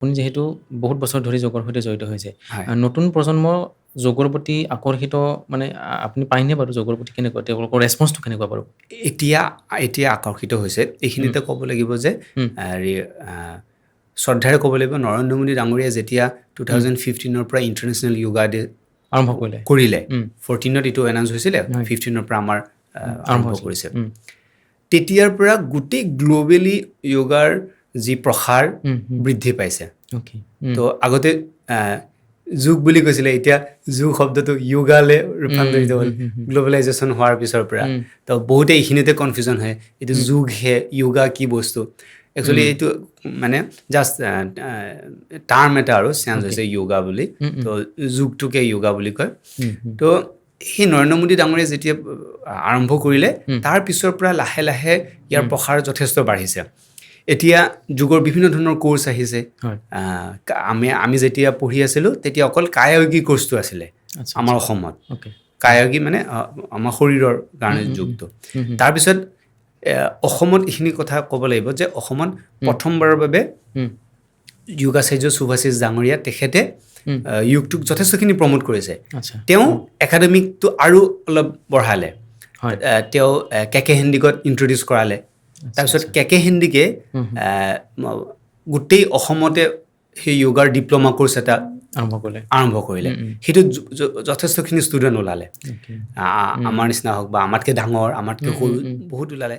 আপুনি যিহেতু বহুত বছৰ ধৰি যোগৰ সৈতে জড়িত হৈছে হয় নতুন প্ৰজন্ম যোগৰ প্ৰতি আকৰ্ষিত মানে আপুনি পায়নে বাৰু যোগৰ প্ৰতি কেনেকুৱা তেওঁলোকৰ ৰেছপন্সটো কেনেকুৱা বাৰু এতিয়া এতিয়া আকৰ্ষিত হৈছে এইখিনিতে ক'ব লাগিব যে হেৰি শ্ৰদ্ধাৰে ক'ব লাগিব নৰেন্দ্ৰ মোদী ডাঙৰীয়া যেতিয়া 2015 পৰা ইণ্টাৰনেশ্যনেল য়োগা ডে আৰম্ভ কৰিলে কৰিলে 14ত এইটো এনাউন্স হৈছিলে হয়। 15ৰ পৰা আমাৰ আৰম্ভ হৈছিল। কৰিছে তেতিয়াৰ পৰা গোটেই গ্ল'বেলি য়োগাৰ যি প্ৰসাৰ বৃদ্ধি পাইছে অ'কে তো আগতে যোগ বুলি কৈছিলে এতিয়া যোগ শব্দটো য়োগালে ৰূপান্তৰিত হ'ল গ্ল'বেলাইজেশ্যন হোৱাৰ পিছৰ পৰা তো বহুতে এইখিনিতে কনফিউজন হয় এইটো যোগ হে য়োগা কি বস্তু একচুৱেলি এইটো মানে জাষ্ট টাৰ্ম এটা আৰু চেঞ্জ হৈছে য়োগা বুলি তো যোগটোকে য়োগা বুলি কয় তো সেই নৰেন্দ্ৰ মোদী ডাঙৰীয়া যেতিয়া আৰম্ভ কৰিলে তাৰ পিছৰ পৰা লাহে লাহে ইয়াৰ প্ৰসাৰ যথেষ্ট বাঢ়িছে এতিয়া যোগৰ বিভিন্ন ধৰণৰ কোৰ্চ আহিছে আমি যেতিয়া পঢ়ি আছিলোঁ তেতিয়া অকল কায়গী কোৰ্চটো আছিলে আমাৰ অসমত কায়গী মানে আমাৰ শৰীৰৰ কাৰণে যোগটো তাৰপিছত অসমত এইখিনি কথা ক'ব লাগিব যে অসমত প্ৰথমবাৰৰ বাবে যোগাচাৰ্য সুভাষিছ ডাঙৰীয়া তেখেতে যোগটোক যথেষ্টখিনি প্ৰমোট কৰিছে তেওঁ একাডেমিকটো আৰু অলপ বঢ়ালে তেওঁ কেকে হেণ্ডিকত ইন্ট্ৰডিউচ কৰালে তাৰপিছত কেকে হেণ্ডিকে গোটেই অসমতে সেই যোগাৰ ডিপ্ল'মা কোৰ্চ এটা আৰম্ভ কৰিলে সেইটো যথেষ্টখিনি ষ্টুডেণ্ট ওলালে আমাৰ নিচিনা হওক বা আমাতকৈ ডাঙৰ আমাতকৈ সৰু বহুত ওলালে